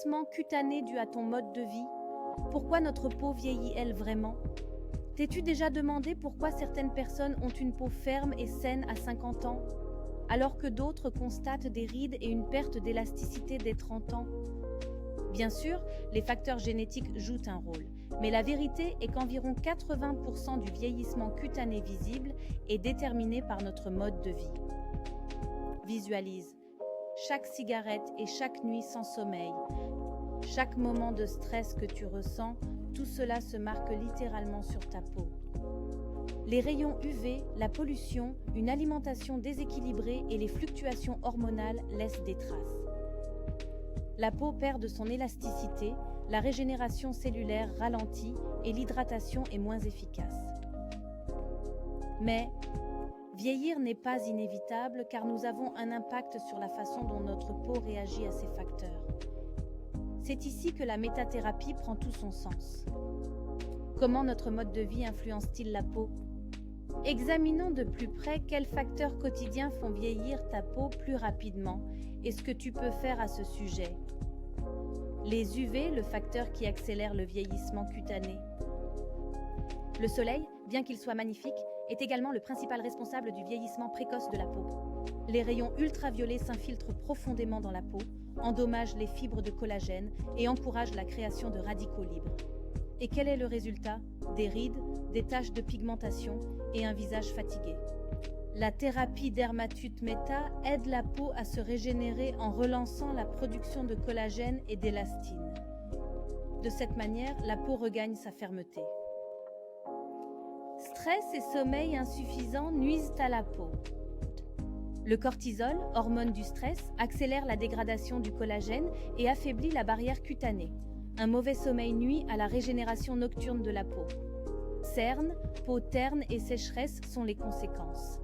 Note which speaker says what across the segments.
Speaker 1: vieillissement cutané dû à ton mode de vie? Pourquoi notre peau vieillit-elle vraiment? T'es-tu déjà demandé pourquoi certaines personnes ont une peau ferme et saine à 50 ans, alors que d'autres constatent des rides et une perte d'élasticité dès 30 ans? Bien sûr, les facteurs génétiques jouent un rôle, mais la vérité est qu'environ 80% du vieillissement cutané visible est déterminé par notre mode de vie. Visualise chaque cigarette et chaque nuit sans sommeil, chaque moment de stress que tu ressens, tout cela se marque littéralement sur ta peau. Les rayons UV, la pollution, une alimentation déséquilibrée et les fluctuations hormonales laissent des traces. La peau perd de son élasticité, la régénération cellulaire ralentit et l'hydratation est moins efficace. Mais vieillir n'est pas inévitable car nous avons un impact sur la façon dont notre peau réagit à ces facteurs. C'est ici que la métathérapie prend tout son sens. Comment notre mode de vie influence-t-il la peau? Examinons de plus près quels facteurs quotidiens font vieillir ta peau plus rapidement et ce que tu peux faire à ce sujet. Les UV, le facteur qui accélère le vieillissement cutané. Le soleil, bien qu'il soit magnifique, est également le principal responsable du vieillissement précoce de la peau. Les rayons ultraviolets s'infiltrent profondément dans la peau, endommagent les fibres de collagène et encouragent la création de radicaux libres. Et quel est le résultat? Des rides, des taches de pigmentation et un visage fatigué. La thérapie Dermatute Meta aide la peau à se régénérer en relançant la production de collagène et d'élastine. De cette manière, la peau regagne sa fermeté. Stress et sommeil insuffisant nuisent à la peau. Le cortisol, hormone du stress, accélère la dégradation du collagène et affaiblit la barrière cutanée. Un mauvais sommeil nuit à la régénération nocturne de la peau. Cernes, peau terne et sécheresse sont les conséquences.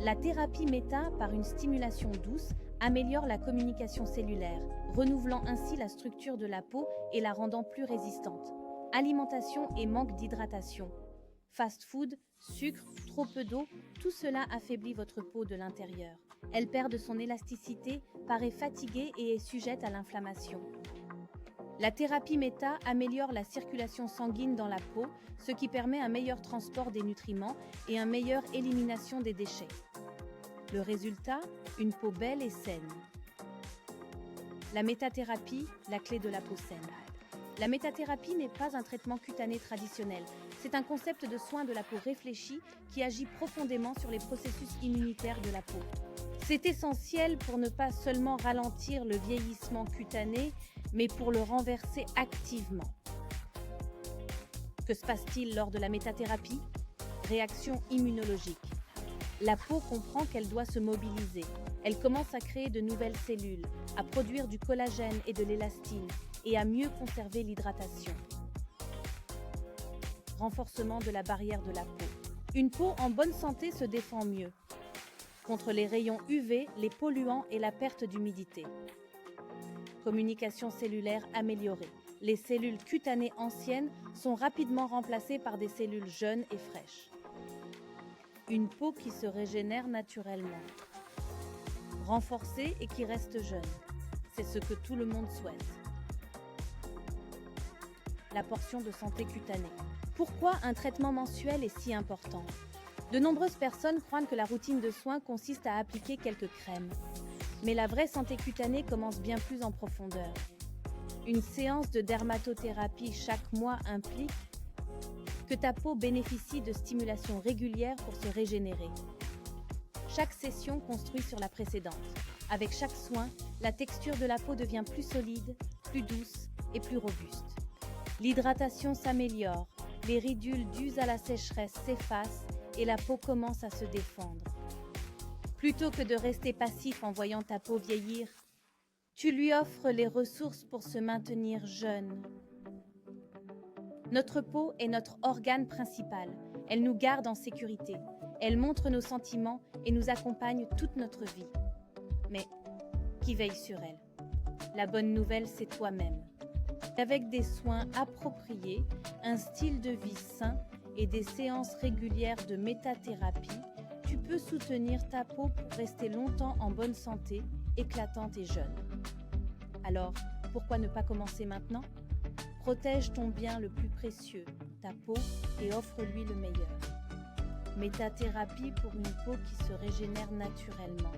Speaker 1: La thérapie Meta, par une stimulation douce, améliore la communication cellulaire, renouvelant ainsi la structure de la peau et la rendant plus résistante. Alimentation et manque d'hydratation. Fast-food, sucre, trop peu d'eau, tout cela affaiblit votre peau de l'intérieur. Elle perd de son élasticité, paraît fatiguée et est sujette à l'inflammation. La thérapie Meta améliore la circulation sanguine dans la peau, ce qui permet un meilleur transport des nutriments et une meilleure élimination des déchets. Le résultat, une peau belle et saine. La métathérapie, la clé de la peau saine. La métathérapie n'est pas un traitement cutané traditionnel. C'est un concept de soin de la peau réfléchi qui agit profondément sur les processus immunitaires de la peau. C'est essentiel pour ne pas seulement ralentir le vieillissement cutané, mais pour le renverser activement. Que se passe-t-il lors de la métathérapie? Réaction immunologique. La peau comprend qu'elle doit se mobiliser. Elle commence à créer de nouvelles cellules, à produire du collagène et de l'élastine, et à mieux conserver l'hydratation. Renforcement de la barrière de la peau. Une peau en bonne santé se défend mieux contre les rayons UV, les polluants et la perte d'humidité. Communication cellulaire améliorée. Les cellules cutanées anciennes sont rapidement remplacées par des cellules jeunes et fraîches. Une peau qui se régénère naturellement. Renforcée et qui reste jeune. C'est ce que tout le monde souhaite. La portion de santé cutanée. Pourquoi un traitement mensuel est si important? De nombreuses personnes croient que la routine de soins consiste à appliquer quelques crèmes. Mais la vraie santé cutanée commence bien plus en profondeur. Une séance de dermatothérapie chaque mois implique que ta peau bénéficie de stimulations régulières pour se régénérer. Chaque session construit sur la précédente. Avec chaque soin, la texture de la peau devient plus solide, plus douce et plus robuste. L'hydratation s'améliore, les ridules dues à la sécheresse s'effacent et la peau commence à se défendre. Plutôt que de rester passif en voyant ta peau vieillir, tu lui offres les ressources pour se maintenir jeune. Notre peau est notre organe principal. Elle nous garde en sécurité. Elle montre nos sentiments et nous accompagne toute notre vie. Mais qui veille sur elle? La bonne nouvelle, c'est toi-même. Avec des soins appropriés, un style de vie sain et des séances régulières de métathérapie, tu peux soutenir ta peau pour rester longtemps en bonne santé, éclatante et jeune. Alors, pourquoi ne pas commencer maintenant? Protège ton bien le plus précieux, ta peau, et offre-lui le meilleur. Métathérapie pour une peau qui se régénère naturellement.